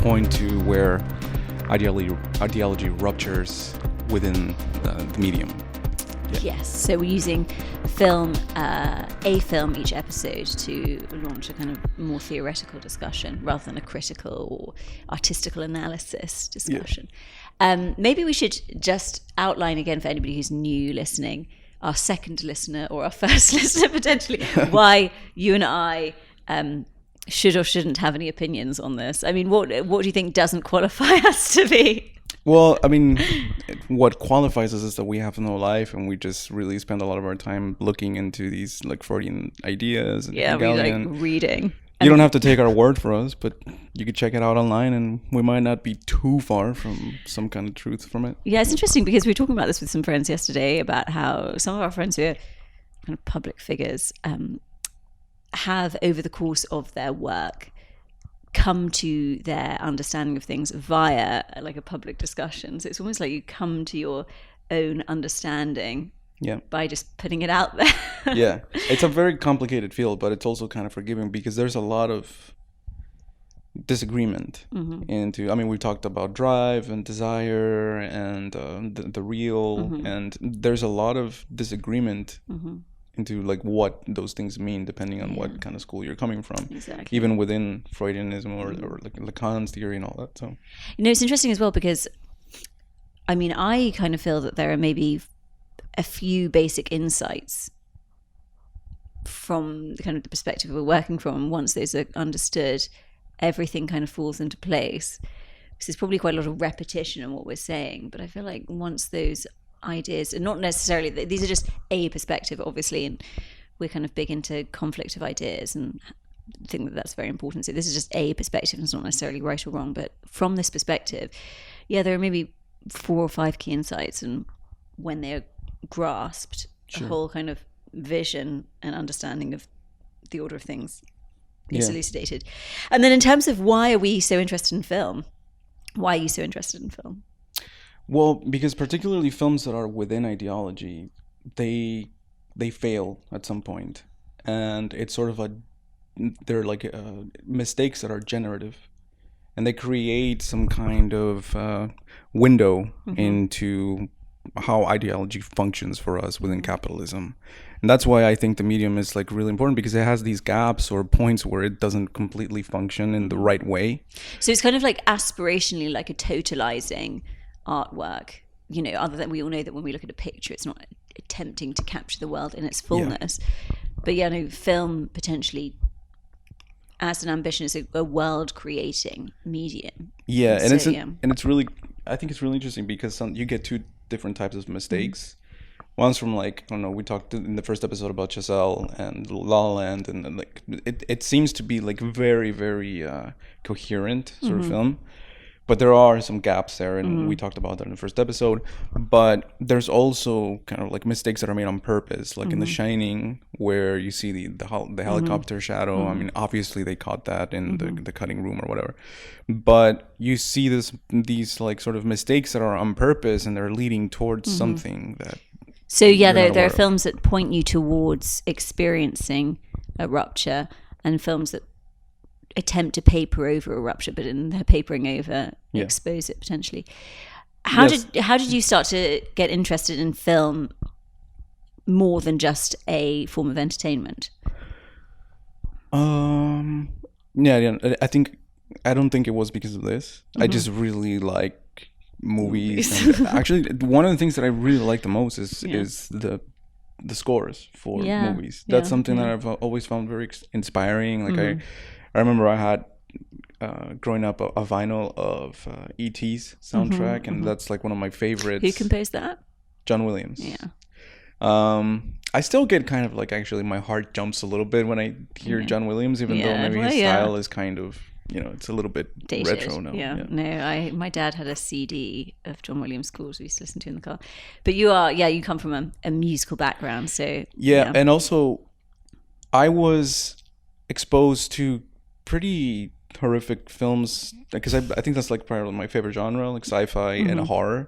point to where ideology ruptures within the medium. Yes, so we're using a film each episode to launch a kind of more theoretical discussion rather than a critical or artistical analysis discussion. Maybe we should just outline again for anybody who's new listening, our second listener or our first listener potentially, why you and I should or shouldn't have any opinions on this. I mean, what do you think doesn't qualify us to be? Well, I mean, what qualifies us is that we have no life, and we just really spend a lot of our time looking into these like Freudian ideas and we like reading. You don't have to take our word for us, but you could check it out online, and we might not be too far from some kind of truth from it. Yeah, it's interesting because we were talking about this with some friends yesterday about how some of our friends who are kind of public figures have, over the course of their work, come to their understanding of things via like a public discussion. So it's almost like you come to your own understanding by just putting it out there. Yeah, it's a very complicated field, but it's also kind of forgiving because there's a lot of disagreement into, I mean, we talked about drive and desire and the real, and there's a lot of disagreement into like what those things mean depending on what kind of school you're coming from. Exactly. Even within Freudianism or like Lacan's theory and all that. So it's interesting as well because I mean I kind of feel that there are maybe a few basic insights from the kind of the perspective we're working from. Once those are understood, everything kind of falls into place. Because there's probably quite a lot of repetition in what we're saying, but I feel like once those ideas, and not necessarily, these are just a perspective obviously, and we're kind of big into conflict of ideas and think that that's very important. So this is just a perspective, and it's not necessarily right or wrong, but from this perspective, there are maybe 4 or 5 key insights, and when they're grasped, a whole kind of vision and understanding of the order of things is elucidated. And then in terms of why are we so interested in film? Why are you so interested in film? Well, because particularly films that are within ideology, they fail at some point, and it's sort of they're like mistakes that are generative, and they create some kind of window into how ideology functions for us within capitalism. And that's why I think the medium is like really important, because it has these gaps or points where it doesn't completely function in the right way. So it's kind of like aspirationally like a totalizing artwork, other than we all know that when we look at a picture, it's not attempting to capture the world in its fullness. But film potentially as an ambition is a world creating medium. Yeah, and it's really, I think it's really interesting because you get 2 different types of mistakes. One's from like, I don't know, we talked in the first episode about Chazelle and La La Land, and like it seems to be like very, very coherent sort of film. But there are some gaps there, and we talked about that in the first episode. But there's also kind of like mistakes that are made on purpose, like in The Shining, where you see the helicopter shadow. I mean, obviously they caught that in the cutting room or whatever. But you see these like sort of mistakes that are on purpose, and they're leading towards something that. So there are films that point you towards experiencing a rupture, and films that attempt to paper over a rupture, but in their papering over, expose it potentially. How did you start to get interested in film more than just a form of entertainment? I don't think it was because of this. I just really like movies. And actually, one of the things that I really like the most is the scores for movies. That's something that I've always found very inspiring. Like I remember I had growing up a vinyl of E.T.'s soundtrack, and that's like one of my favorites. Who composed that? John Williams. Yeah. I still get kind of like, actually my heart jumps a little bit when I hear John Williams, even though maybe his style is kind of, it's a little bit dated. Retro now. No, my dad had a CD of John Williams scores we used to listen to in the car. But you come from a musical background, so and also I was exposed to pretty horrific films, because I think that's like probably my favorite genre, like sci-fi and horror.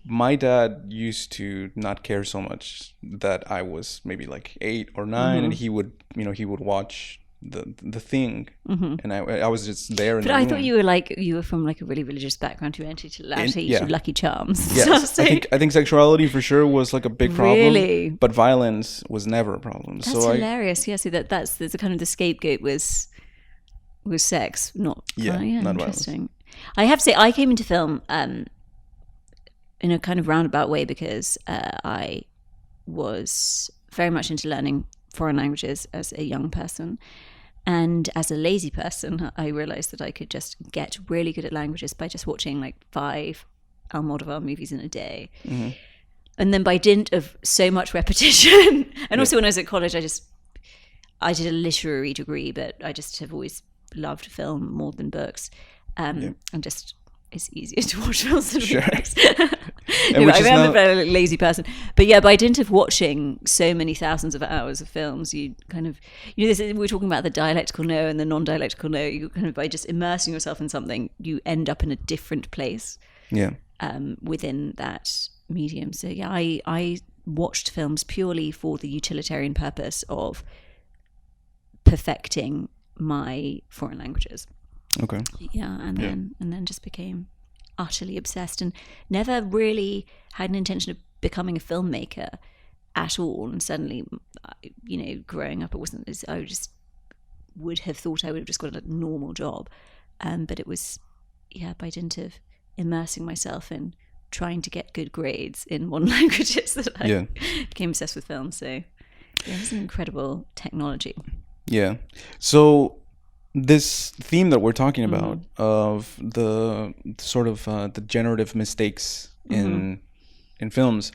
My dad used to not care so much that I was maybe like 8 or 9, and he would watch the thing, and I was just there. But I thought you were from like a really religious background who entered to Lucky Charms. Yes, So, I think sexuality for sure was like a big problem. Really? But violence was never a problem. That's hilarious. Yeah, so that's the kind of the scapegoat was sex, not not interesting. Violence. I have to say, I came into film in a kind of roundabout way because I was very much into learning foreign languages as a young person. And as a lazy person, I realized that I could just get really good at languages by just watching like 5 Almodovar movies in a day. Mm-hmm. And then by dint of so much repetition, and also when I was at college, I did a literary degree, but I just have always loved film more than books. And just, it's easier to watch films than books. I'm a very lazy person. But yeah, by dint of watching so many thousands of hours of films, you kind of, we're talking about the dialectical no and the non-dialectical no, you kind of, by just immersing yourself in something, you end up in a different place within that medium. So yeah, I watched films purely for the utilitarian purpose of perfecting my foreign languages. Okay. Yeah, and then just became utterly obsessed and never really had an intention of becoming a filmmaker at all. And suddenly, growing up, I just would have thought I would have just got a normal job. But it was, by dint of immersing myself in trying to get good grades in modern languages that I became obsessed with film. So it was an incredible technology. Yeah. So this theme that we're talking about of the sort of the generative mistakes in films,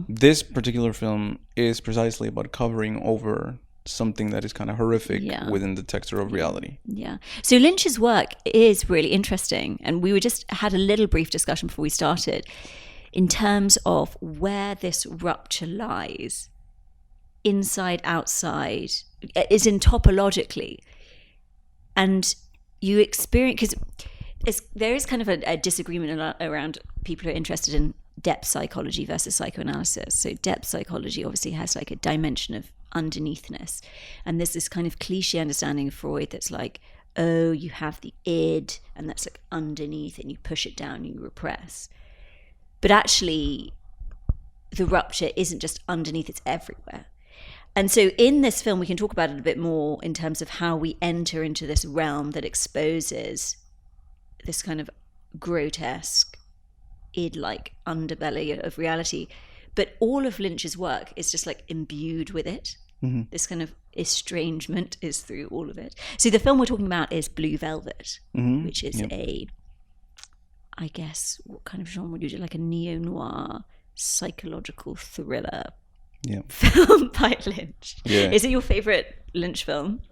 this particular film is precisely about covering over something that is kind of horrific within the texture of reality. Yeah. So Lynch's work is really interesting, and we had a little brief discussion before we started in terms of where this rupture lies, inside, outside, is in topologically. And you experience, because there is kind of a disagreement around people who are interested in depth psychology versus psychoanalysis. So depth psychology obviously has like a dimension of underneathness. And there's this kind of cliche understanding of Freud that's like, oh, you have the id, and that's like underneath, and you push it down, you repress. But actually, the rupture isn't just underneath, it's everywhere. And so in this film, we can talk about it a bit more in terms of how we enter into this realm that exposes this kind of grotesque, id-like underbelly of reality. But all of Lynch's work is just like imbued with it. Mm-hmm. This kind of estrangement is through all of it. So the film we're talking about is Blue Velvet, which is I guess, what kind of genre would you do? Like a neo-noir psychological thriller film by Lynch. Yeah. Is it your favorite Lynch film?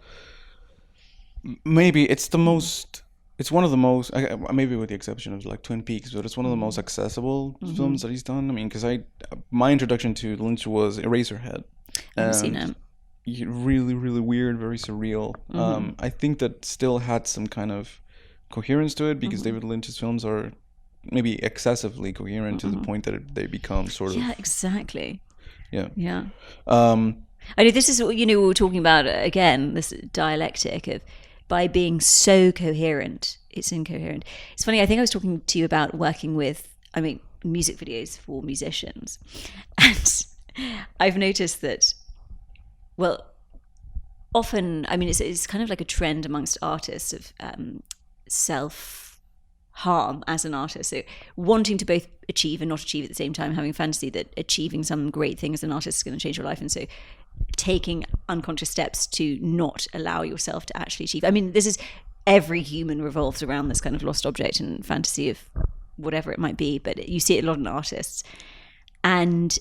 Maybe it's one of the most, maybe with the exception of like Twin Peaks, but it's one of the most accessible films that he's done. I mean, because my introduction to Lynch was Eraserhead. I haven't seen it. Really, really weird, very surreal. I think that still had some kind of coherence to it, because David Lynch's films are maybe excessively coherent to the point that they become sort of... Yeah, exactly. Yeah. I know this is what, we were talking about, again, this dialectic of by being so coherent, it's incoherent. It's funny, I think I was talking to you about working with, music videos for musicians. And I've noticed that, well, often, it's kind of like a trend amongst artists of self-harm as an artist. So wanting to both achieve and not achieve at the same time, having fantasy that achieving some great thing as an artist is going to change your life. And so taking unconscious steps to not allow yourself to actually achieve. This is, every human revolves around this kind of lost object and fantasy of whatever it might be, but you see it a lot in artists. And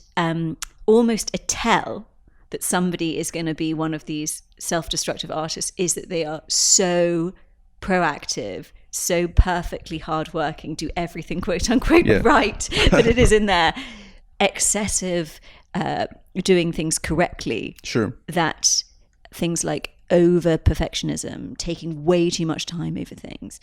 almost a tell that somebody is going to be one of these self-destructive artists is that they are so proactive, so perfectly hardworking, do everything quote unquote right, but it is in their excessive doing things correctly. Sure. That things like over perfectionism, taking way too much time over things,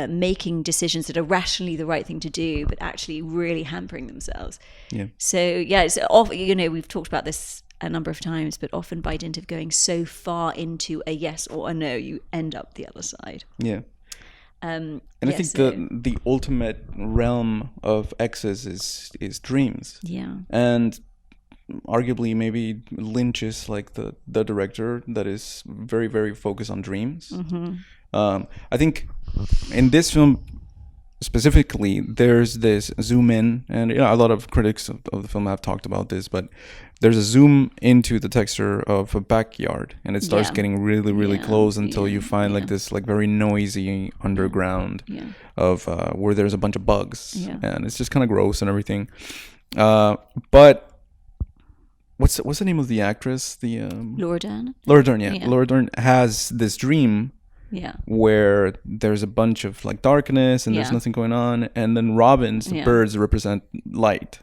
making decisions that are rationally the right thing to do, but actually really hampering themselves. Yeah. So it's off. We've talked about this a number of times, but often by dint of going so far into a yes or a no, you end up the other side. Yeah. And I think the ultimate realm of X's is dreams. Yeah. And arguably maybe Lynch is like the director that is very, very focused on dreams. Mm-hmm. I think in this film specifically, there's this zoom in, and a lot of critics of the film have talked about this, but there's a zoom into the texture of a backyard, and it starts getting really, really close until you find like this like very noisy underground of where there's a bunch of bugs, and it's just kind of gross and everything. But what's the name of the actress? The Laura Dern. Laura Dern, yeah. Laura Dern has this dream. Yeah. Where there's a bunch of like darkness and there's nothing going on, and then robins, the birds, represent light,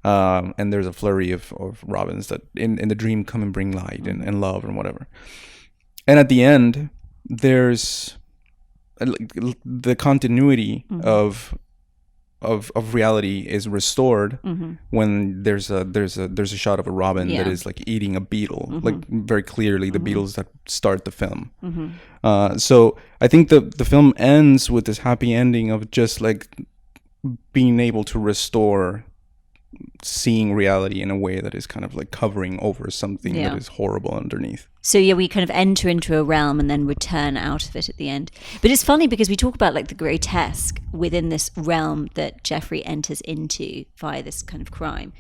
and there's a flurry of robins that in the dream come and bring light and love and whatever. And at the end, there's the continuity of reality is restored when there's a shot of a robin that is like eating a beetle, like very clearly the beetles that start the film. So I think the film ends with this happy ending of just like being able to restore seeing reality in a way that is kind of like covering over something that is horrible underneath. So we kind of enter into a realm and then return out of it at the end. But it's funny because we talk about like the grotesque within this realm that Jeffrey enters into via this kind of crime.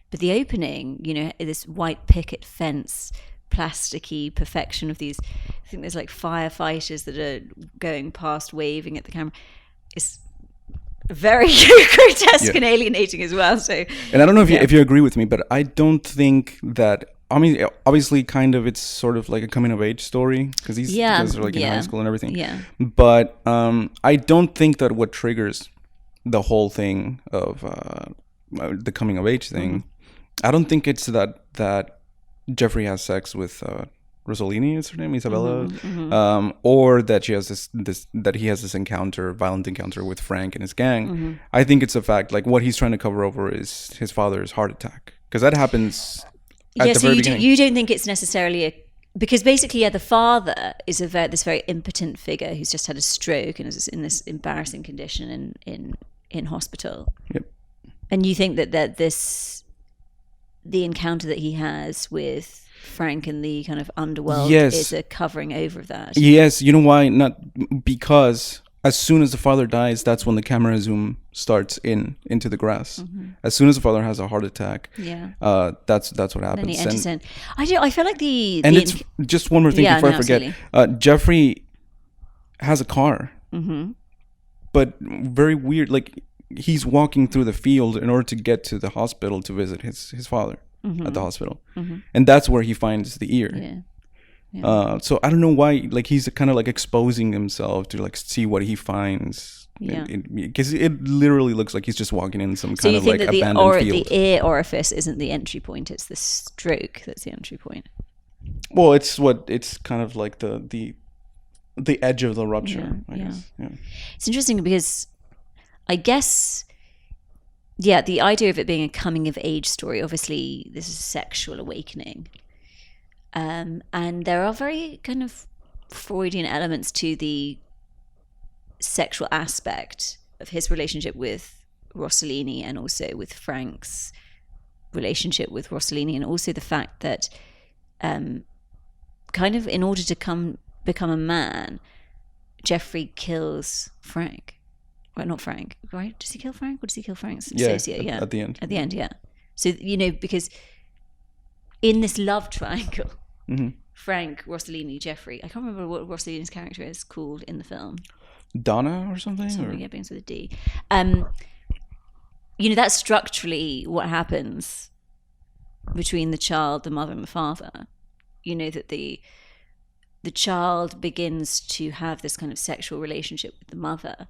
But the opening, this white picket fence, plasticky perfection of these, I think there's like firefighters that are going past waving at the camera. It's very grotesque and alienating as well. So, and I don't know if you agree with me, but I don't think that. I mean, obviously, kind of, it's sort of like a coming of age story because these guys are like in high school and everything. Yeah. But I don't think that what triggers the whole thing of the coming of age thing, I don't think it's that Jeffrey has sex with Rossellini, is her name, Isabella, or that she has that he has this violent encounter with Frank and his gang. I think it's a fact. Like what he's trying to cover over is his father's heart attack, because that happens at the very beginning. You don't think it's necessarily because basically, the father is this very impotent figure who's just had a stroke and is in this embarrassing condition in hospital. Yep. And you think that the encounter that he has with Frank and the kind of underworld is a covering over of that. Yes, you know why? Not because as soon as the father dies, that's when the camera zoom starts into the grass. As soon as the father has a heart attack, that's what happens. Then he enters in. I feel like it's just one more thing before I forget. Jeffrey has a car, but very weird. Like he's walking through the field in order to get to the hospital to visit his father. At the hospital, and that's where he finds the ear. So I don't know why, like he's kind of like exposing himself to like see what he finds, because it literally looks like he's just walking in some kind of like abandoned field. The ear orifice isn't the entry point; it's the stroke that's the entry point. Well, it's kind of like the edge of the rupture. I guess. Yeah. It's interesting because I guess. Yeah, the idea of it being a coming of age story, obviously this is a sexual awakening. And there are very kind of Freudian elements to the sexual aspect of his relationship with Rossellini and also with Frank's relationship with Rossellini, and also the fact that kind of in order to become a man, Jeffrey kills Frank. Well, not Frank, right? Does he kill Frank or does he kill Frank's associate? At the end. At the end, yeah. So, because in this love triangle, Frank, Rossellini, Jeffrey, I can't remember what Rossellini's character is called in the film. Donna or something? Yeah, begins with a D. That's structurally what happens between the child, the mother, and the father. That the child begins to have this kind of sexual relationship with the mother,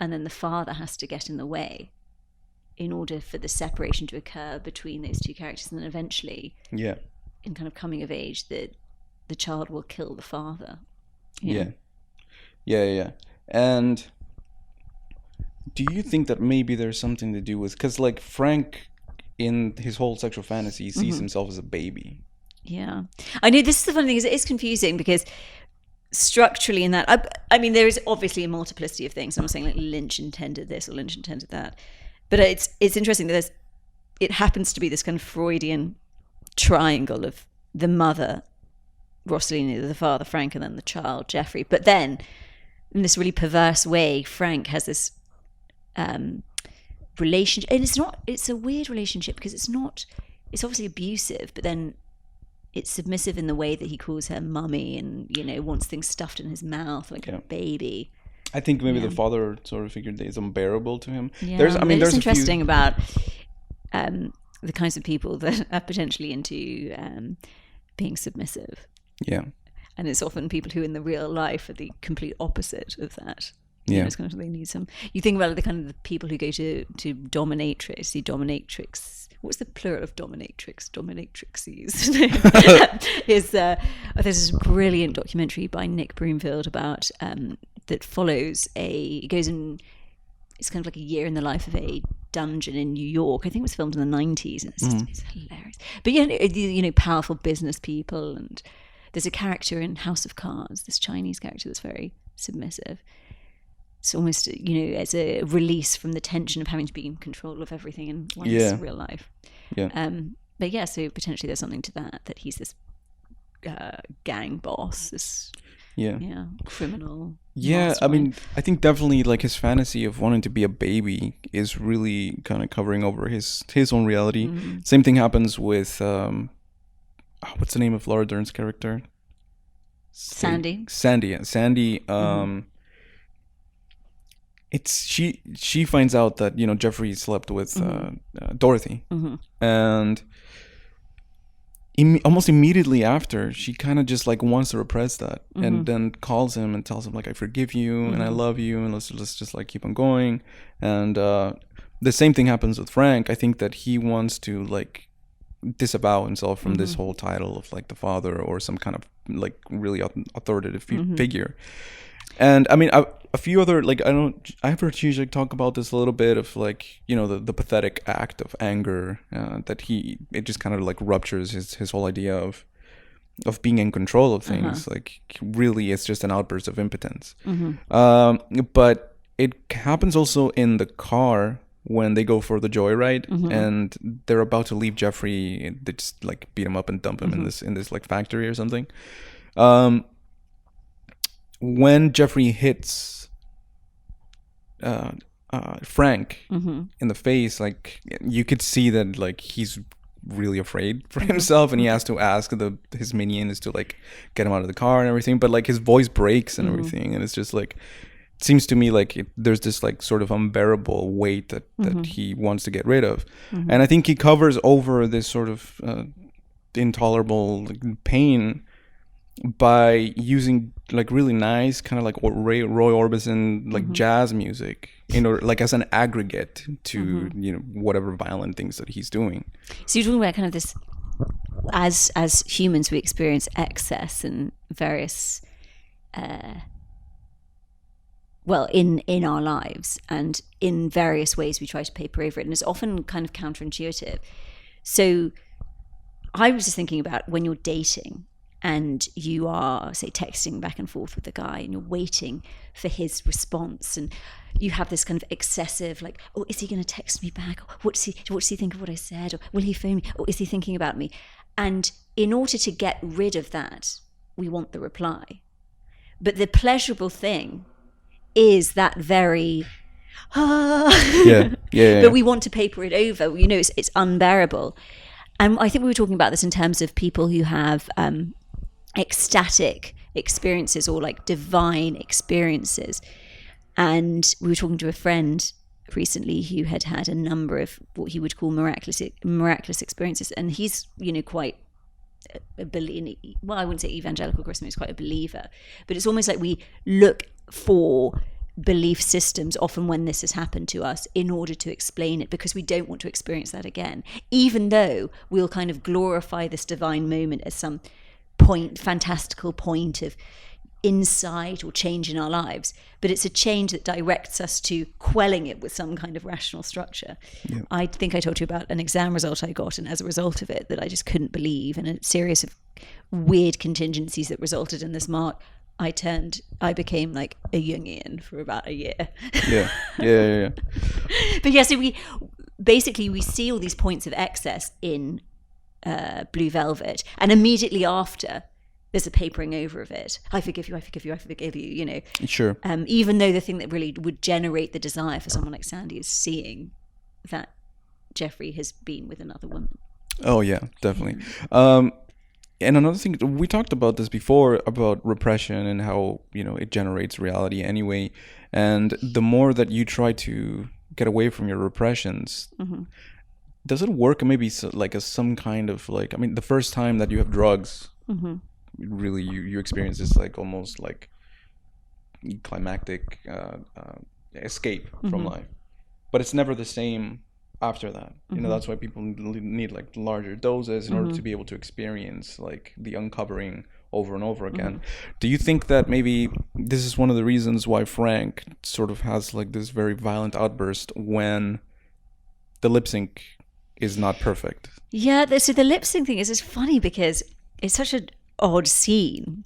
and then the father has to get in the way in order for the separation to occur between those two characters. And then eventually, in kind of coming of age, the child will kill the father. Yeah. And do you think that maybe there's something to do with, because like Frank in his whole sexual fantasy, he sees himself as a baby. Yeah. I know this is the funny thing, is it is confusing because structurally in that, I mean, there is obviously a multiplicity of things. I'm not saying like Lynch intended this or Lynch intended that. But it's interesting that it happens to be this kind of Freudian triangle of the mother, Rossellini, the father, Frank, and then the child, Jeffrey. But then, in this really perverse way, Frank has this relationship. And it's a weird relationship because it's obviously abusive, but then it's submissive in the way that he calls her mummy and, wants things stuffed in his mouth like a baby. I think maybe the father sort of figured that it's unbearable to him. Yeah, there's interesting about the kinds of people that are potentially into being submissive. Yeah. And it's often people who in the real life are the complete opposite of that. Yeah. It's kind of they need some. You think about the kind of the people who go to dominatrix, the dominatrix. What's the plural of dominatrix? Dominatrices. There's this brilliant documentary by Nick Broomfield about that follows it goes in. It's kind of like a year in the life of a dungeon in New York. I think it was filmed in the 90s, and it's hilarious. But powerful business people, and there's a character in House of Cards, this Chinese character that's very submissive. It's almost, as a release from the tension of having to be in control of everything in one's real life. Yeah. But yeah, so potentially there's something to that he's this gang boss, this criminal. Yeah, mastermind. I mean, I think definitely like his fantasy of wanting to be a baby is really kind of covering over his own reality. Mm-hmm. Same thing happens with what's the name of Laura Dern's character? Sandy. Sandy. It's she finds out that Jeffrey slept with Dorothy, and almost immediately after, she kind of just like wants to repress that, and then calls him and tells him like, I forgive you and I love you, and let's just like keep on going. And the same thing happens with Frank. I think that he wants to like disavow himself from this whole title of like the father or some kind of like really authoritative figure. And I mean, a few other like I've heard Žižek talk about this a little bit of like the pathetic act of anger that it just kind of like ruptures his whole idea of being in control of things. Like really, it's just an outburst of impotence. But it happens also in the car when they go for the joyride and they're about to leave Jeffrey. They just like beat him up and dump him in this like factory or something. When Jeffrey hits Frank in the face, like you could see that like he's really afraid for himself, and he has to ask his minions to like get him out of the car and everything. But like his voice breaks and everything, and it's just like it seems to me like there's this like sort of unbearable weight that he wants to get rid of, and I think he covers over this sort of intolerable pain by using like really nice kind of like Roy Orbison like jazz music, like as an aggregate to whatever violent things that he's doing. So you're talking about kind of this, as humans we experience excess and various in our lives, and in various ways we try to paper over it, and it's often kind of counterintuitive. So I was just thinking about when you're dating and you are, say, texting back and forth with a guy and you're waiting for his response, and you have this kind of excessive, like, oh, is he going to text me back? What does he think of what I said? Or will he phone me? Or is he thinking about me? And in order to get rid of that, we want the reply. But the pleasurable thing is that very, yeah. But we want to paper it over. It's unbearable. And I think we were talking about this in terms of people who have ecstatic experiences or like divine experiences. And we were talking to a friend recently who had a number of what he would call miraculous experiences, and he's quite I wouldn't say evangelical Christian, he's quite a believer, but it's almost like we look for belief systems often when this has happened to us in order to explain it, because we don't want to experience that again, even though we'll kind of glorify this divine moment as some fantastical point of insight or change in our lives, but it's a change that directs us to quelling it with some kind of rational structure. Yeah. I think I told you about an exam result I got, and as a result of it, that I just couldn't believe, and a series of weird contingencies that resulted in this mark, I became like a Jungian for about a year. Yeah. But yeah, so we see all these points of excess in Blue Velvet, and immediately after there's a papering over of it. I forgive you, I forgive you, I forgive you, you know. Sure. Even though the thing that really would generate the desire for someone like Sandy is seeing that Jeffrey has been with another woman. Oh yeah, definitely. And another thing, we talked about this before, about repression and how, you know, it generates reality anyway. And the more that you try to get away from your repressions, does it work maybe like as some kind of like, I mean, the first time that you have drugs, really you experience this like almost like climactic escape from life. But it's never the same after that. You know, that's why people need like larger doses in order to be able to experience like the uncovering over and over again. Do you think that maybe this is one of the reasons why Frank sort of has like this very violent outburst when the lip sync is not perfect? Yeah, so the lip sync thing is just funny because it's such an odd scene.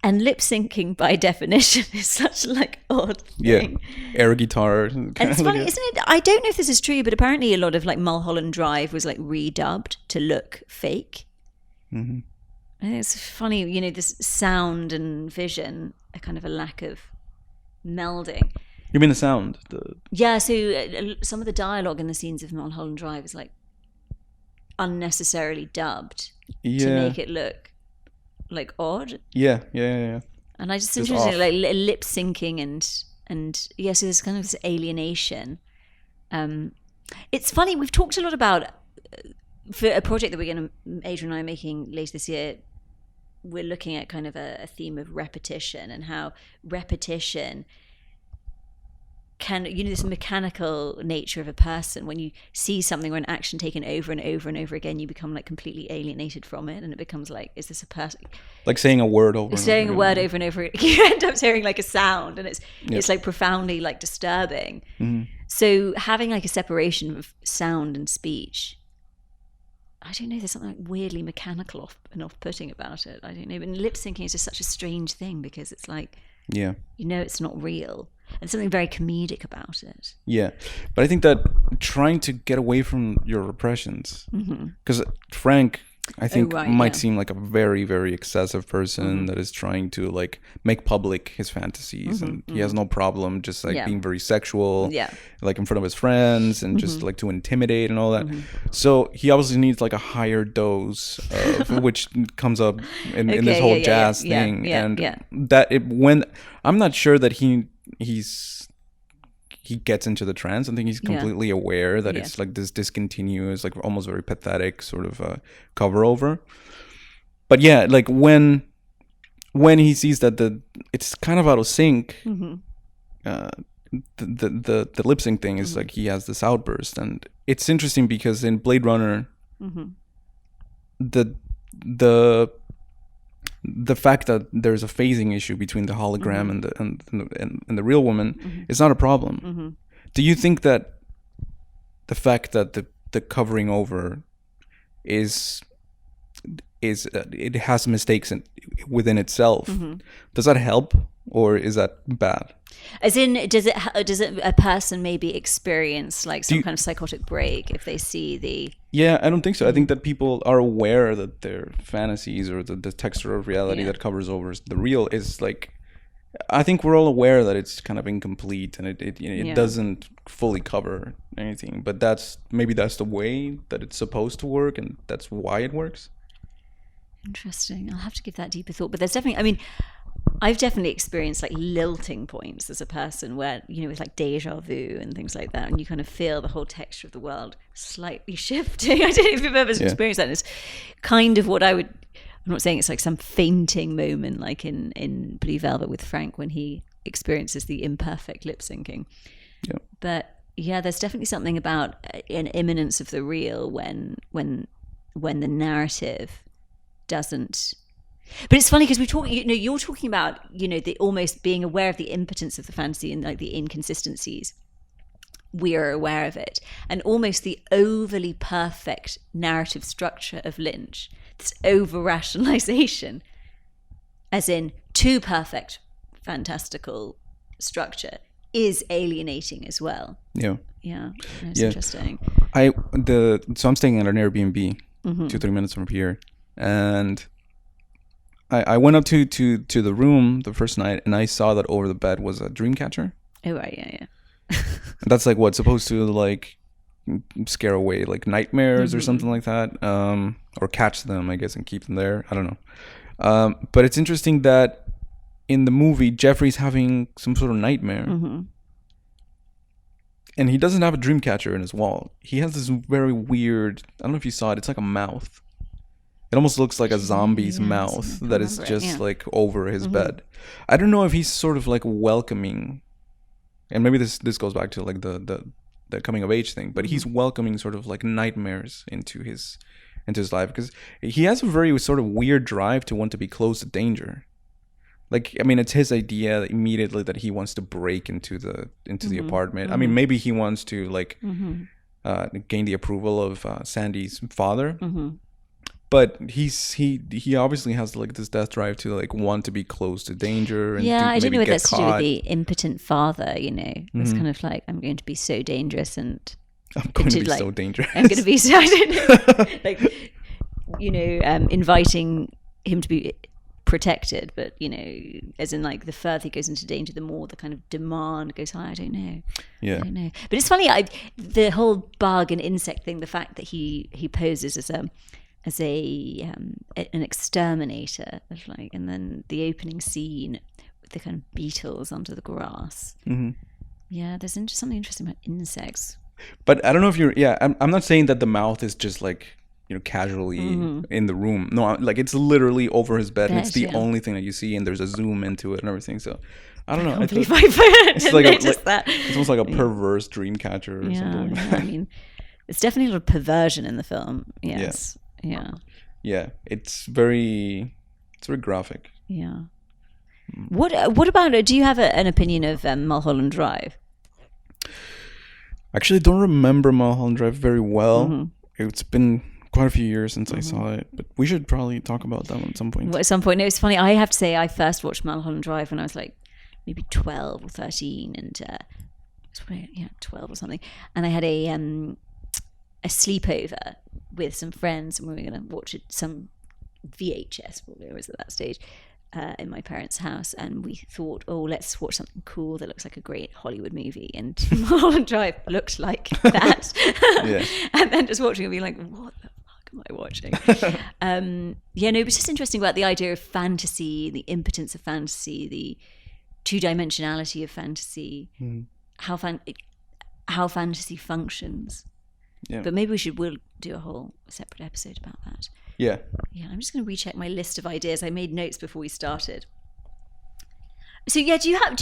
And lip syncing, by definition, is such like odd thing. Yeah, air guitar. And it's funny, isn't it? I don't know if this is true, but apparently a lot of like Mulholland Drive was like redubbed to look fake. I think it's funny, you know, this sound and vision, a kind of a lack of melding. You mean the sound? Yeah, so some of the dialogue in the scenes of Mulholland Drive is like unnecessarily dubbed to make it look like odd. Yeah. And I just interesting like lip syncing and yeah, so there's kind of this alienation. It's funny, we've talked a lot about for a project that Adrian and I are making later this year, we're looking at kind of a theme of repetition and how repetition can, you know, this mechanical nature of a person, when you see something or an action taken over and over and over again, you become like completely alienated from it, and it becomes like, is this a person? Like saying a word over. Saying a word over and over, you end up hearing like a sound, and it's like profoundly like disturbing. So having like a separation of sound and speech, I don't know, there's something like weirdly mechanical and off-putting about it. I don't know, but lip syncing is just such a strange thing because it's like, you know, it's not real. And something very comedic about it. Yeah. But I think that trying to get away from your repressions, because Frank, I think, might seem like a very, very excessive person that is trying to like make public his fantasies, and he has no problem just like being very sexual, like in front of his friends, and just like to intimidate and all that. So he obviously needs like a higher dose of which comes up in this whole jazz thing, and that when I'm not sure that he gets into the trance. I think he's completely aware that it's like this discontinuous, like almost very pathetic sort of cover over. But yeah, like when he sees that it's kind of out of sync, the lip sync thing is like he has this outburst, and it's interesting because in Blade Runner, the fact that there's a phasing issue between the hologram and the real woman is not a problem. Do you think that the fact that the covering over is it has mistakes within itself, does that help or is that bad? As in, does it a person maybe experience like some kind of psychotic break if they see the... Yeah, I don't think so. I think that people are aware that their fantasies or the texture of reality that covers over the real is like... I think we're all aware that it's kind of incomplete and it doesn't fully cover anything. But maybe that's the way that it's supposed to work, and that's why it works. Interesting. I'll have to give that deeper thought. But there's definitely... I mean... I've definitely experienced like lilting points as a person where, you know, with like deja vu and things like that, and you kind of feel the whole texture of the world slightly shifting. I don't know if you've ever experienced that. And it's kind of what I'm not saying it's like some fainting moment like in Blue Velvet with Frank when he experiences the imperfect lip syncing. Yeah. But yeah, there's definitely something about an imminence of the real when the narrative doesn't... But it's funny because we talk, you're talking about, the almost being aware of the impotence of the fantasy and like the inconsistencies. We are aware of it. And almost the overly perfect narrative structure of Lynch, this over-rationalization, as in too perfect fantastical structure, is alienating as well. Yeah. Yeah. It's interesting. So I'm staying at an Airbnb 2-3 minutes from here. And I went up to the room the first night, and I saw that over the bed was a dream catcher. Oh, right. Yeah. That's like what's supposed to like scare away like nightmares or something like that, or catch them, I guess, and keep them there. I don't know. But it's interesting that in the movie Jeffrey's having some sort of nightmare, and he doesn't have a dream catcher in his wall. He has this very weird, I don't know if you saw it, it's like a mouth. It almost looks like a zombie's mouth that is just like over his bed. I don't know if he's sort of like welcoming, and maybe this goes back to like the coming of age thing, but he's welcoming sort of like nightmares into his life, because he has a very sort of weird drive to want to be close to danger. Like, I mean, it's his idea immediately that he wants to break into the apartment. I mean, maybe he wants to like gain the approval of Sandy's father. But he obviously has like this death drive to like want to be close to danger. And I don't know what that's caught. to do with the impotent father. It's kind of like, I'm going to be so dangerous, and I'm going to be so dangerous. I'm going to be so, I don't know, like, inviting him to be protected, but as in like the further he goes into danger, the more the kind of demand goes high. I don't know. I don't know. But it's funny, the whole bug and insect thing, the fact that he poses as an exterminator, like, and then the opening scene with the kind of beetles under the grass. Yeah, there's something interesting about insects. But I don't know if you're. Yeah, I'm not saying that the mouth is just like casually in the room. No, like it's literally over his bed, and it's the only thing that you see, and there's a zoom into it and everything. So I don't know. It's like it's almost like a perverse dream catcher or something like that. I mean, it's definitely a perversion in the film. Yes. Yeah, it's very graphic. Yeah. What about, do you have an opinion of Mulholland Drive? Actually, I don't remember Mulholland Drive very well. It's been quite a few years since I saw it, but we should probably talk about that one at some point. Well, at some point. No, it's funny. I have to say, I first watched Mulholland Drive when I was like maybe 12 or 13, and 12 or something. And I had a sleepover with some friends, and we were going to watch some VHS, probably it was at that stage, in my parents' house, and we thought, let's watch something cool that looks like a great Hollywood movie, and Mulholland Drive looked like that. And then just watching it, being like, what the fuck am I watching? It was just interesting about the idea of fantasy, the impotence of fantasy, the two-dimensionality of fantasy, how fantasy functions. Yeah. But maybe we'll do a whole separate episode about that. Yeah. Yeah, I'm just going to recheck my list of ideas. I made notes before we started. So yeah, do you have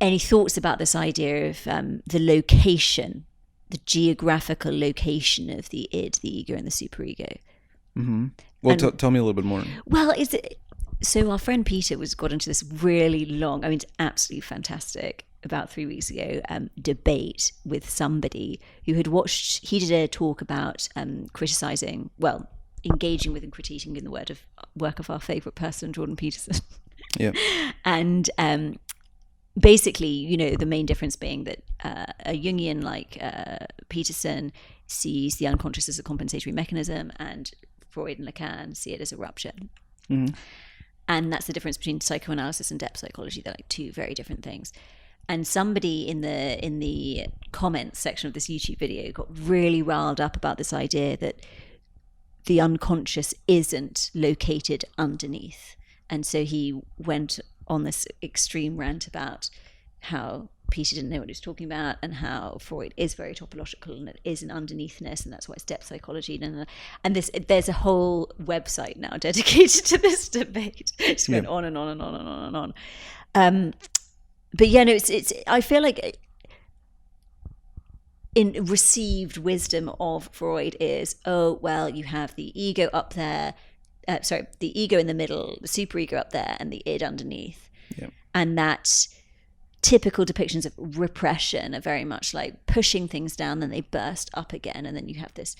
any thoughts about this idea of the location, the geographical location of the id, the ego, and the superego? Well, tell me a little bit more. Well, so our friend Peter got into this really long, I mean, it's absolutely fantastic, about 3 weeks ago, debate with somebody who had watched, he did a talk about engaging with and critiquing in the work of our favourite person, Jordan Peterson. Yeah. And basically, the main difference being that a Jungian like Peterson sees the unconscious as a compensatory mechanism, and Freud and Lacan see it as a rupture. And that's the difference between psychoanalysis and depth psychology. They're like two very different things. And somebody in the comments section of this YouTube video got really riled up about this idea that the unconscious isn't located underneath. And so he went on this extreme rant about how Peter didn't know what he was talking about, and how Freud is very topological, and it is an underneathness, and that's why it's depth psychology. And there's a whole website now dedicated to this debate. It's going on and on and on and on and on. But it's I feel like in received wisdom of Freud is, oh, well, you have the ego up there, the ego in the middle, the superego up there, and the id underneath. Yeah. And that typical depictions of repression are very much like pushing things down, then they burst up again, and then you have this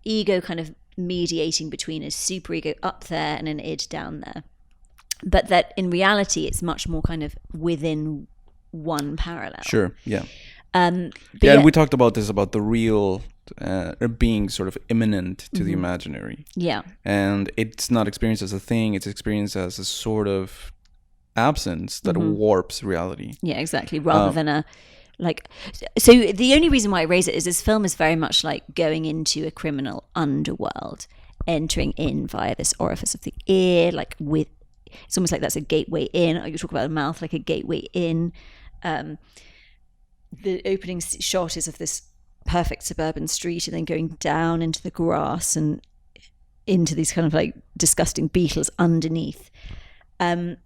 ego kind of mediating between a superego up there and an id down there. But that in reality, it's much more kind of within one parallel. Sure, yeah. And we talked about this, about the real being sort of imminent to the imaginary. Yeah. And it's not experienced as a thing, it's experienced as a sort of absence that warps reality. Yeah, exactly. Rather than a, like, so the only reason why I raise it is this film is very much like going into a criminal underworld, entering in via this orifice of the ear, like with, it's almost like that's a gateway in. You talk about a mouth like a gateway in. The opening shot is of this perfect suburban street, and then going down into the grass and into these kind of like disgusting beetles underneath. And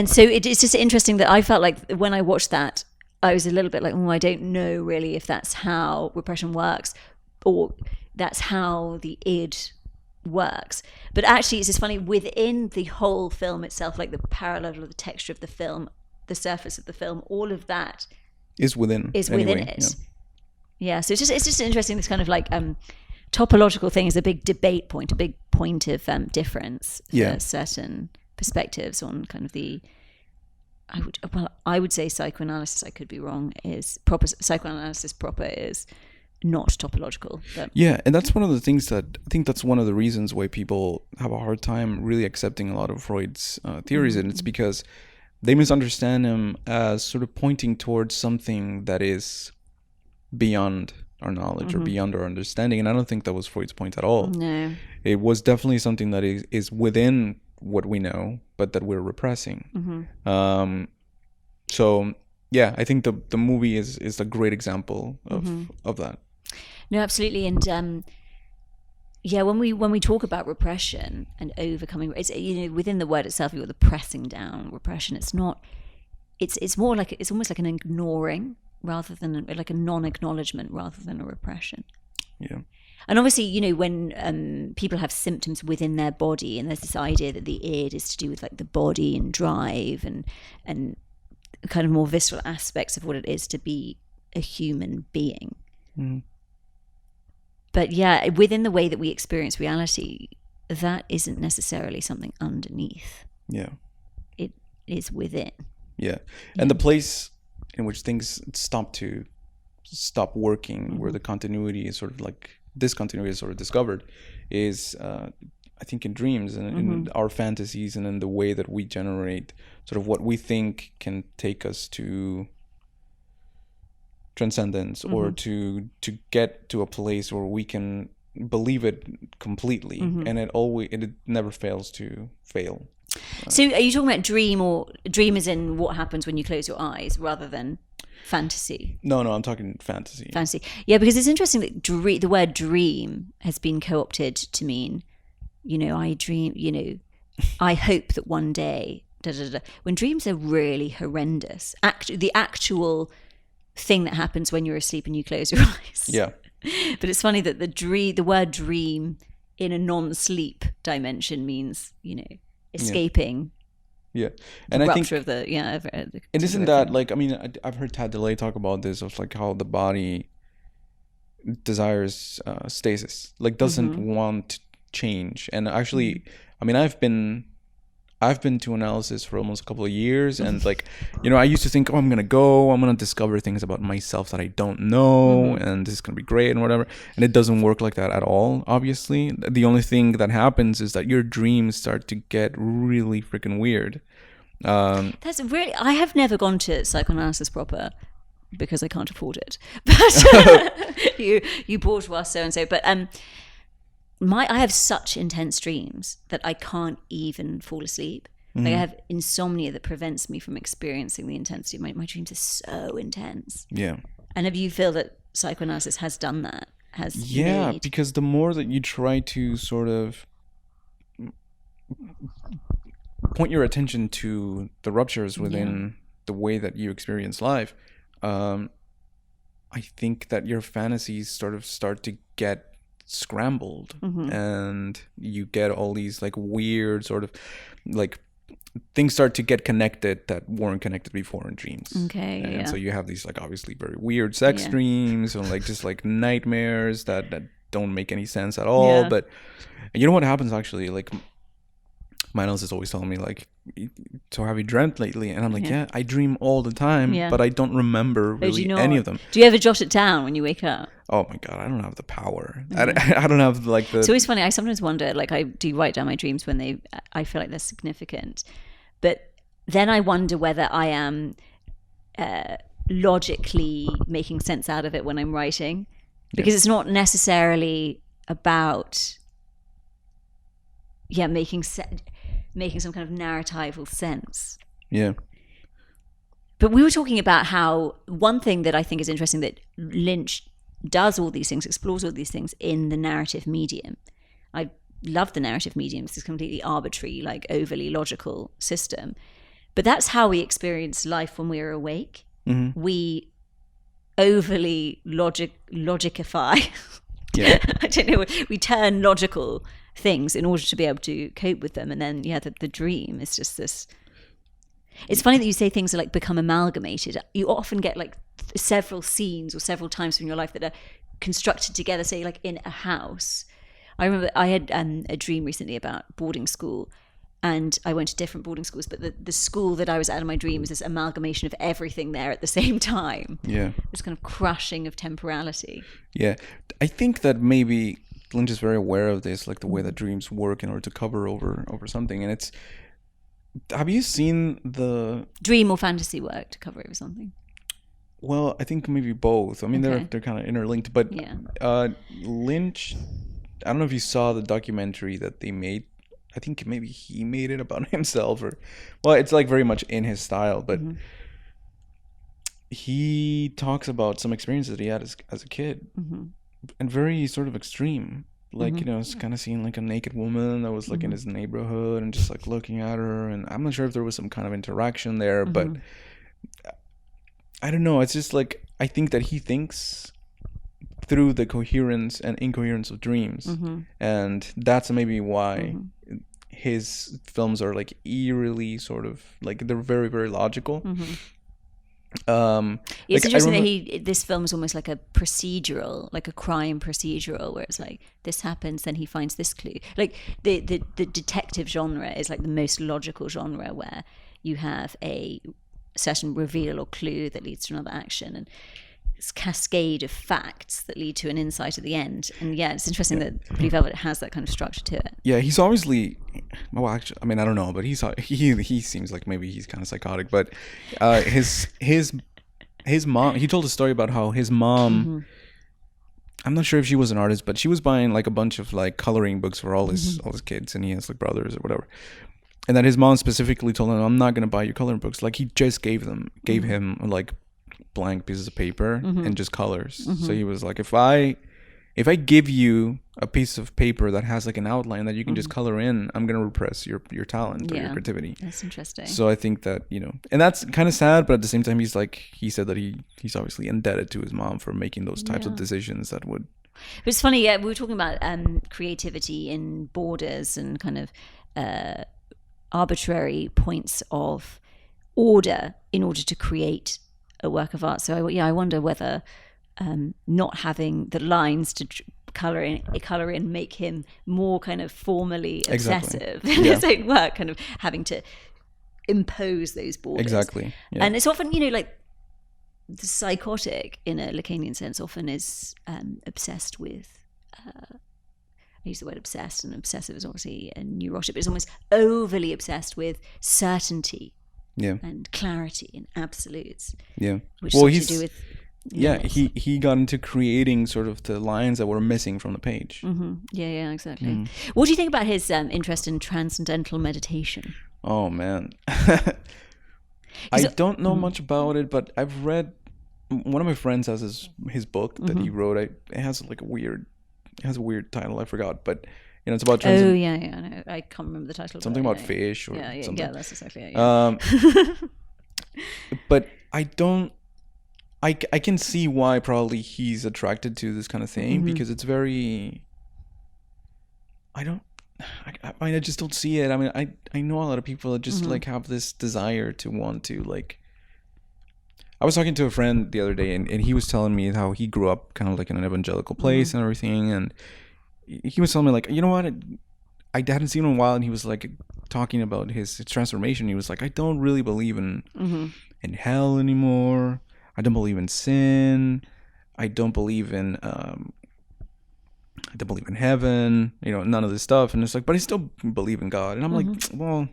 so it's just interesting that I felt like when I watched that, I was a little bit like, oh, I don't know really if that's how repression works, or that's how the id works. But actually, it's just funny, within the whole film itself, like the parallel of the texture of the film, the surface of the film, all of that is within it. Yeah. So it's just interesting. This kind of like topological thing is a big debate point, a big point of difference for certain perspectives on kind of the. I would say psychoanalysis. I could be wrong. Is proper psychoanalysis proper is not topological. But. Yeah, and that's one of the things that I think that's one of the reasons why people have a hard time really accepting a lot of Freud's theories, and it's because they misunderstand him as sort of pointing towards something that is beyond our knowledge or beyond our understanding. And I don't think that was Freud's point at all. No. It was definitely something that is within what we know, but that we're repressing. So, yeah, I think the movie is a great example of that. No, absolutely. And yeah, when we talk about repression and overcoming, it's, within the word itself, you're the pressing down repression. It's not. It's more like, it's almost like an ignoring rather than like a non-acknowledgement rather than a repression. Yeah. And obviously, when people have symptoms within their body, and there's this idea that the id is to do with like the body and drive and kind of more visceral aspects of what it is to be a human being. But yeah, within the way that we experience reality, that isn't necessarily something underneath. Yeah. It is within. Yeah. And the place in which things stop working, where the continuity is sort of like, discontinuity is sort of discovered, is I think in dreams and in our fantasies, and in the way that we generate sort of what we think can take us to transcendence, or to get to a place where we can believe it completely, and it never fails to fail. So are you talking about dream as in what happens when you close your eyes, rather than fantasy? No, I'm talking fantasy. Fantasy. Yeah, because it's interesting that the word dream has been co-opted to mean, I dream, I hope that one day, when dreams are really horrendous. The actual thing that happens when you're asleep and you close your eyes. Yeah. But it's funny that the word dream in a non-sleep dimension means, escaping. Yeah. And I think think of the it isn't that like, I mean, I've heard Tad DeLay talk about this, of like how the body desires stasis, like doesn't want change. And actually, I mean, I've been to analysis for almost a couple of years, and like, I used to think, I'm gonna discover things about myself that I don't know, and this is gonna be great and whatever. And it doesn't work like that at all. Obviously, the only thing that happens is that your dreams start to get really freaking weird. That's really. I have never gone to psychoanalysis proper because I can't afford it. But you bourgeois so and so. But I have such intense dreams that I can't even fall asleep. Like I have insomnia that prevents me from experiencing the intensity. My dreams are so intense. Yeah. And if you feel that psychoanalysis has done that, because the more that you try to sort of point your attention to the ruptures within the way that you experience life, I think that your fantasies sort of start to get scrambled, and you get all these like weird sort of like things start to get connected that weren't connected before in dreams. Okay. And yeah. so you have these like obviously very weird sex dreams, and like just like nightmares that don't make any sense at all. But you know what happens actually? Like my analyst is always telling me like, so have you dreamt lately? And I'm like, yeah, I dream all the time, but I don't remember really any of them. Do you ever jot it down when you wake up? Oh my God, I don't have the power. I don't have like the... It's always funny. I sometimes wonder, like I do write down my dreams when I feel like they're significant. But then I wonder whether I am logically making sense out of it when I'm writing. Because it's not necessarily about, making some kind of narratival sense. Yeah. But we were talking about how one thing that I think is interesting, that Lynch does all these things, explores all these things in the narrative medium. I love the narrative medium. It's this completely arbitrary, like overly logical system. But that's how we experience life when we're awake. We overly logicify. Yeah. I don't know. We turn logical things in order to be able to cope with them. And then, the dream is just this. It's funny that you say things are like become amalgamated. You often get like several scenes or several times from your life that are constructed together, say like in a house. I remember I had a dream recently about boarding school, and I went to different boarding schools, but the school that I was at in my dream was this amalgamation of everything there at the same time. Yeah. This kind of crushing of temporality. Yeah. I think that maybe Lynch is very aware of this, like the way that dreams work in order to cover over something. And it's, have you seen the dream or fantasy work to cover over something? Well, I think maybe both. I mean, they're kind of interlinked, but Lynch, I don't know if you saw the documentary that they made. I think maybe he made it about himself, it's like very much in his style, but he talks about some experiences that he had as a kid, and very sort of extreme. Like, it's kind of seeing like a naked woman that was like in his neighborhood and just like looking at her. And I'm not sure if there was some kind of interaction there, but I don't know. It's just like, I think that he thinks through the coherence and incoherence of dreams. And that's maybe why his films are like eerily sort of like, they're very, very logical. It's like, interesting that this film is almost like a procedural, like a crime procedural, where it's like this happens, then he finds this clue. Like the detective genre is like the most logical genre, where you have a certain reveal or clue that leads to another action, and this cascade of facts that lead to an insight at the end. And it's interesting that Blue Velvet has that kind of structure to it. Yeah, he's obviously, well, actually, I mean, I don't know, but he seems like maybe he's kind of psychotic. But his mom, he told a story about how his mom, I'm not sure if she was an artist, but she was buying like a bunch of like coloring books for all his kids, and he has like brothers or whatever. And that his mom specifically told him, "I'm not gonna buy you coloring books." Like he just gave him like blank pieces of paper and just colors. So he was like, if I give you a piece of paper that has like an outline that you can just color in, I'm gonna repress your talent or your creativity. That's interesting. So I think that, and that's kind of sad, but at the same time, he said that he's obviously indebted to his mom for making those types of decisions that would. It's funny, we were talking about creativity in borders and kind of arbitrary points of order in order to create a work of art. So I wonder whether not having the lines to color in make him more kind of formally obsessive in his own work, kind of having to impose those borders. Exactly. Yeah. And it's often, like the psychotic in a Lacanian sense often is obsessed with I use the word obsessed, and obsessive is obviously a neurotic, but it's almost overly obsessed with certainty and clarity and absolutes. Yeah. Which has to do with he got into creating sort of the lines that were missing from the page. Yeah, exactly. What do you think about his interest in transcendental meditation? Oh man. I don't know much about it, but I've read, one of my friends has his book that he wrote. It has like a weird title, I forgot, but it's about I know. I can't remember the title. Something about fish or something. Yeah, that's exactly it. Yeah. But I don't I can see why probably he's attracted to this kind of thing, because it's very, I just don't see it. I mean, I know a lot of people that just like have this desire to want to like. I was talking to a friend the other day, and he was telling me how he grew up kind of like in an evangelical place and everything, and he was telling me like, you know what, I hadn't seen him in a while, and he was like talking about his transformation. He was like, I don't really believe in hell anymore. I don't believe in sin. I don't believe in heaven. You know, none of this stuff. And it's like, but I still believe in God. And I'm like, well,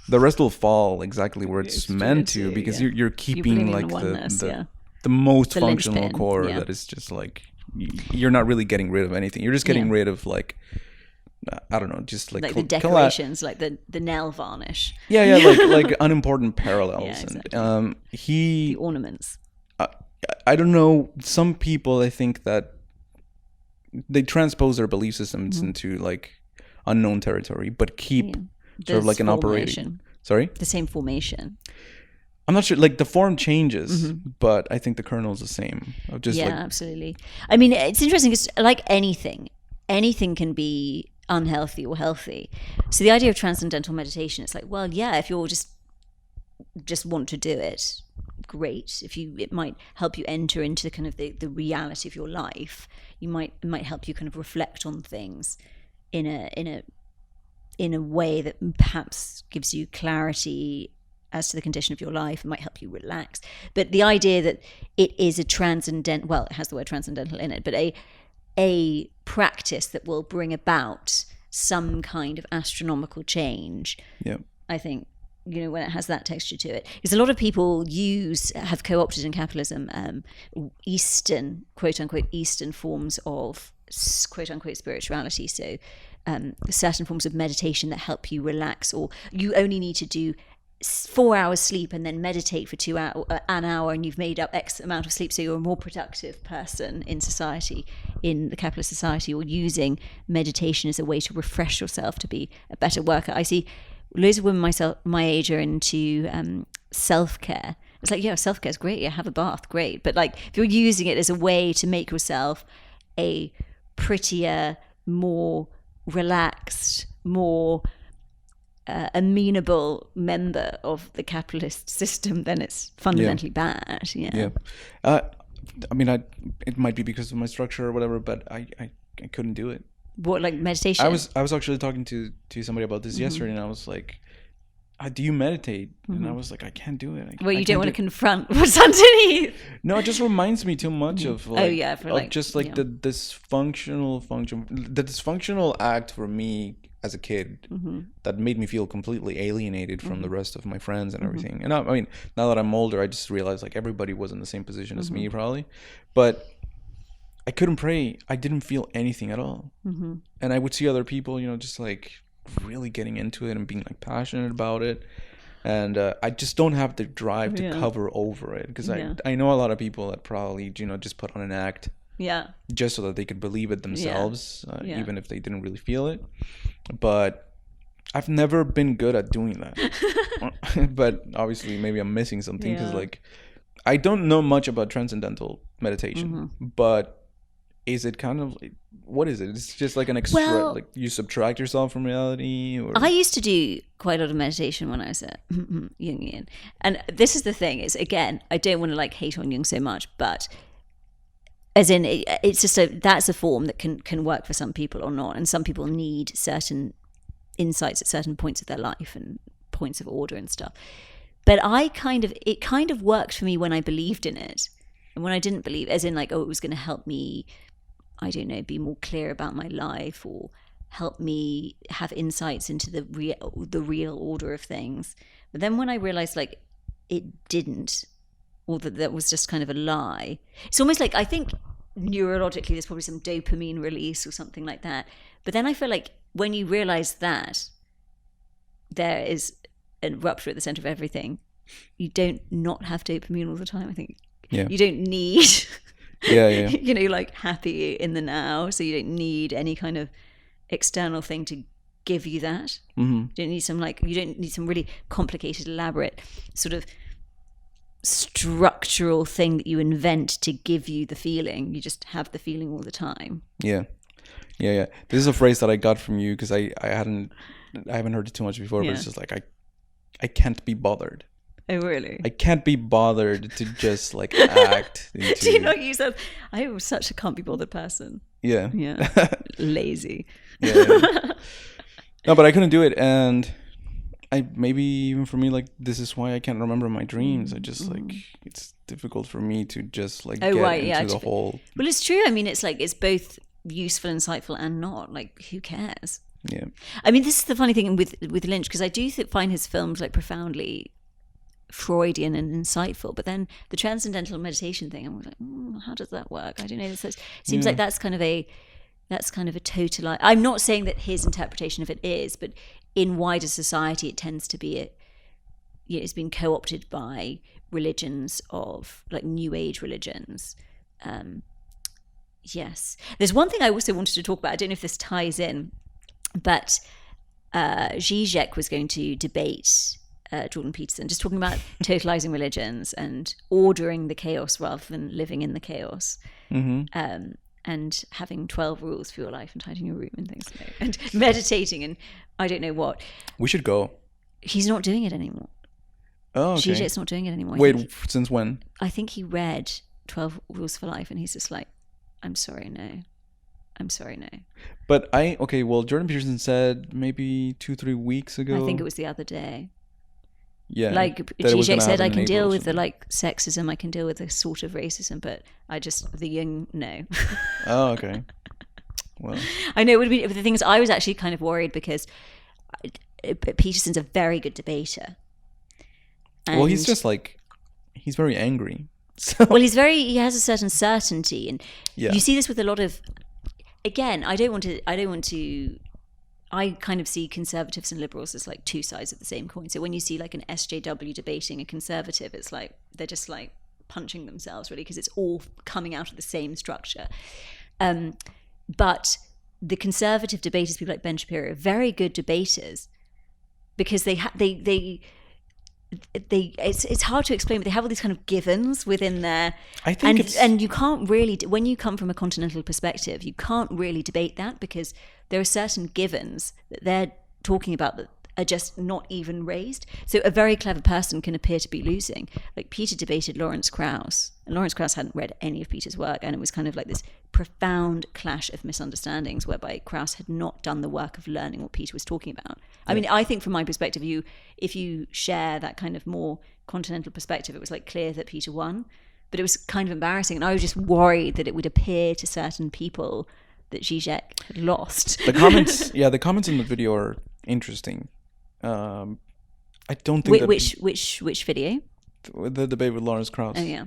the rest will fall exactly where it's meant to, because you're keeping like the most functional core that is just like, you're not really getting rid of anything. You're just getting rid of like, I don't know, just like the decorations, like the nail varnish. Yeah, like unimportant parallels. Yeah, exactly. And the ornaments. I don't know. Some people, I think that they transpose their belief systems into like unknown territory, but keep sort of like an operating. Sorry? The same formation. I'm not sure. Like the form changes, but I think the kernel is the same. Absolutely. I mean, it's interesting because like anything can be unhealthy or healthy. So the idea of transcendental meditation, it's like, well, yeah, if you're just want to do it, great. It might help you enter into kind of the reality of your life. It might help you kind of reflect on things in a way that perhaps gives you clarity as to the condition of your life. It might help you relax. But the idea that it is a transcendental, it has the word transcendental in it, but a practice that will bring about some kind of astronomical change. Yeah. I think, when it has that texture to it. Because a lot of people have co-opted in capitalism Eastern, quote unquote, Eastern forms of quote unquote spirituality. So certain forms of meditation that help you relax, or you only need to do 4 hours sleep and then meditate for an hour, and you've made up X amount of sleep, so you're a more productive person in society, in the capitalist society, or using meditation as a way to refresh yourself to be a better worker. I see loads of women my age are into self-care. It's like, yeah, self-care is great. Yeah, have a bath, great. But like, if you're using it as a way to make yourself a prettier, more relaxed, more amenable member of the capitalist system, then it's fundamentally bad. Yeah. I mean, it might be because of my structure or whatever, but I couldn't do it. What, like meditation? I was actually talking to somebody about this yesterday, and I was like, do you meditate? And I was like, I can't do it. You don't want to confront what's underneath. No, it just reminds me too much of like, the dysfunctional act for me as a kid that made me feel completely alienated from the rest of my friends and everything. And I mean, now that I'm older, I just realized like everybody was in the same position as me probably, but I couldn't pray. I didn't feel anything at all. And I would see other people, just like really getting into it and being like passionate about it. And I just don't have the drive to cover over it, because I know a lot of people that probably, just put on an act just so that they could believe it themselves, even if they didn't really feel it. But I've never been good at doing that. But obviously maybe I'm missing something, because like I don't know much about transcendental meditation, but is it kind of like, what is it? It's just like an extra, like you subtract yourself from reality? Or I used to do quite a lot of meditation when I was at Jungian. And this is the thing, is again, I don't want to like hate on Jung so much, but as in it's just that's a form that can work for some people or not. And some people need certain insights at certain points of their life and points of order and stuff. But it kind of worked for me when I believed in it. And when I didn't believe, as in like, it was going to help me, I don't know, be more clear about my life, or help me have insights into the real order of things. But then when I realized like it didn't, or that was just kind of a lie, it's almost like, I think neurologically there's probably some dopamine release or something like that. But then I feel like when you realize that there is a rupture at the center of everything, you don't not have dopamine all the time. I think you don't need like happy in the now, so you don't need any kind of external thing to give you that. You don't need some really complicated, elaborate sort of structural thing that you invent to give you the feeling. You just have the feeling all the time. Yeah. This is a phrase that I got from you because I haven't heard it too much before, but it's just like I can't be bothered. Oh, really? I can't be bothered to just like act. Do you not use that? I was such a can't be bothered person. Yeah. Lazy. Yeah. No, but I couldn't do it, and maybe even for me, like, this is why I can't remember my dreams. I just like, it's difficult for me to just like get into the whole. Well, it's true. I mean, it's like, it's both useful, insightful, and not. Like, who cares? Yeah. I mean, this is the funny thing with Lynch, because I do find his films like profoundly Freudian and insightful, but then the transcendental meditation thing, I'm like, how does that work? I don't know. It seems like that's kind of a total. I'm not saying that his interpretation of it is, but in wider society, it tends to be it's been co-opted by religions of like New Age religions. Yes, there's one thing I also wanted to talk about. I don't know if this ties in, but Žižek was going to debate Jordan Peterson, just talking about totalizing religions and ordering the chaos rather than living in the chaos. Mm-hmm. And having 12 rules for your life and tidying your room and things like that, and meditating and I don't know what. We should go. He's not doing it anymore. Oh, okay. Žižek's not doing it anymore. Wait, since when? I think he read 12 Rules for Life and he's just like, I'm sorry, no. But well, Jordan Peterson said maybe 2-3 weeks ago. I think it was the other day. Yeah. Like Žižek said, I can deal with the like sexism, I can deal with the sort of racism, but the young, no. Oh, okay. Well, I know it would be. The thing is, I was actually kind of worried because Peterson's a very good debater. Well, he's just like, he's very angry. So. Well, he has a certain certainty, and you see this with a lot of. Again, I kind of see conservatives and liberals as like two sides of the same coin. So when you see like an SJW debating a conservative, it's like they're just like punching themselves really because it's all coming out of the same structure. But the conservative debaters, people like Ben Shapiro, are very good debaters because it's hard to explain, but they have all these kind of givens within their. I think and you can't really, when you come from a continental perspective, you can't really debate that because there are certain givens that they're talking about that are just not even raised. So a very clever person can appear to be losing. Like Peter debated Lawrence Krauss, and Lawrence Krauss hadn't read any of Peter's work, and it was kind of like this profound clash of misunderstandings whereby Krauss had not done the work of learning what Peter was talking about. I mean, I think from my perspective, if you share that kind of more continental perspective, it was like clear that Peter won, but it was kind of embarrassing, and I was just worried that it would appear to certain people that Žižek had lost. The comments in the video are interesting. I don't think which video? The debate with Lawrence Krauss. Oh yeah.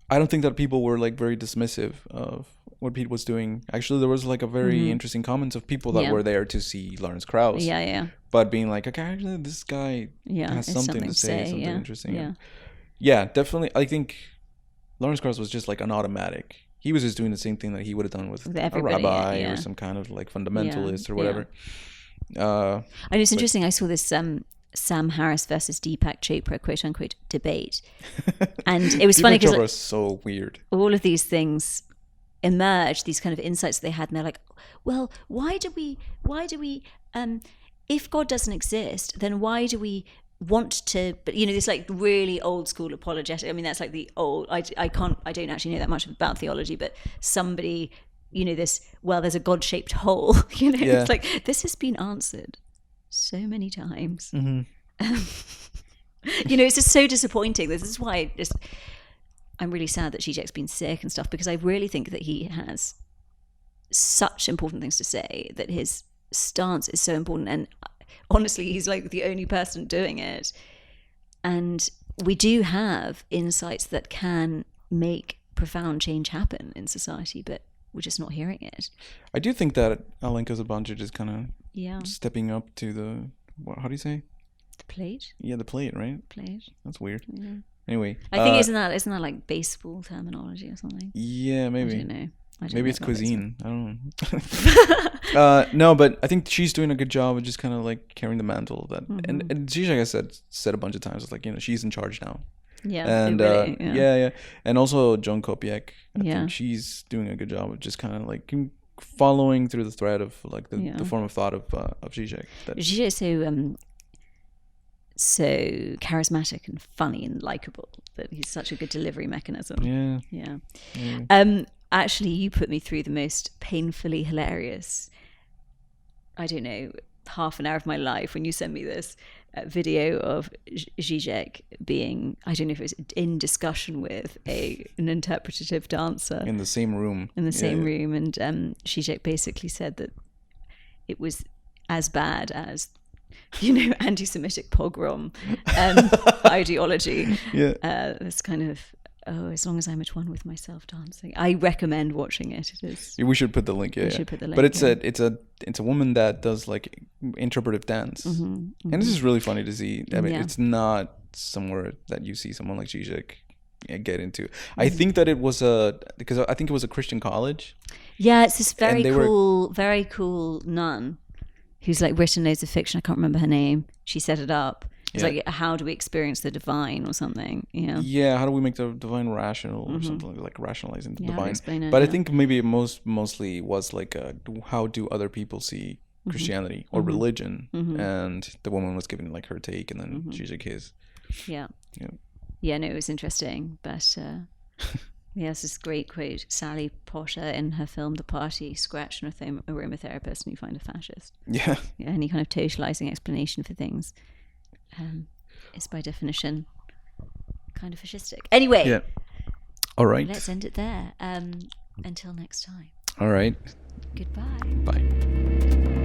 I don't think that people were like very dismissive of what Pete was doing. Actually, there was like a very interesting comments of people that were there to see Lawrence Krauss. Yeah. But being like, okay, actually, this guy has something to say, something interesting. Yeah, definitely. I think Lawrence Krauss was just like an automatic. He was just doing the same thing that he would have done with a rabbi or some kind of like fundamentalist or whatever. And it's interesting. I saw this Sam Harris versus Deepak Chopra quote unquote debate, and it was funny because was so weird. All of these things emerged, these kind of insights that they had, and they're like, well, why do we if God doesn't exist, then why do we want to? But this like really old school apologetic. I mean, that's like the old. I don't actually know that much about theology, but somebody. There's a God-shaped hole. It's like this has been answered so many times. Mm-hmm. It's just so disappointing. This is why I'm really sad that Žižek's been sick and stuff, because I really think that he has such important things to say, that his stance is so important, and honestly, he's like the only person doing it. And we do have insights that can make profound change happen in society, but we're just not hearing it. I do think that Alenka Zabančić is kind of stepping up to the, how do you say? The plate? Yeah, the plate, right? Plate. That's weird. Yeah. Anyway. I think, isn't that like baseball terminology or something? Yeah, maybe. I don't know. Maybe it's cuisine. Baseball. I don't know. No, but I think she's doing a good job of just kind of like carrying the mantle of that. And Žižek, I said a bunch of times, it's like, she's in charge now. Yeah, And really, yeah, and also Joan Kopiec. I Yeah. think she's doing a good job of just kind of like following through the thread of like the form of thought of Žižek. Žižek is so charismatic and funny and likable that he's such a good delivery mechanism. Yeah. Actually, you put me through the most painfully hilarious, I don't know, half an hour of my life when you sent me this video of Žižek being, I don't know if it was in discussion with an interpretative dancer In the same room. in the same room, and Žižek basically said that it was as bad as, anti-Semitic pogrom ideology. This kind of, as long as I'm at one with myself dancing. I recommend watching it. It is. We should put the link. Yeah, should put the link, but it's a woman that does like interpretive dance, and this is really funny to see. I mean, it's not somewhere that you see someone like Žižek get into. I think that it was because I think it was a Christian college. Yeah, it's this very cool nun who's like written loads of fiction. I can't remember her name. She set it up. It's like, how do we experience the divine or something? Yeah, how do we make the divine rational or something like rationalizing the divine? Explain it, but I think maybe it mostly was like, how do other people see Christianity or religion? And the woman was giving like her take, and then Žižek his. Yeah. No, it was interesting, but it's this great quote: Sally Potter in her film The Party scratched an aromatherapist, and you find a fascist. Yeah. Any kind of totalizing explanation for things. Is by definition kind of fascistic. Anyway. Yeah. All right. Let's end it there. Until next time. All right. Goodbye. Bye.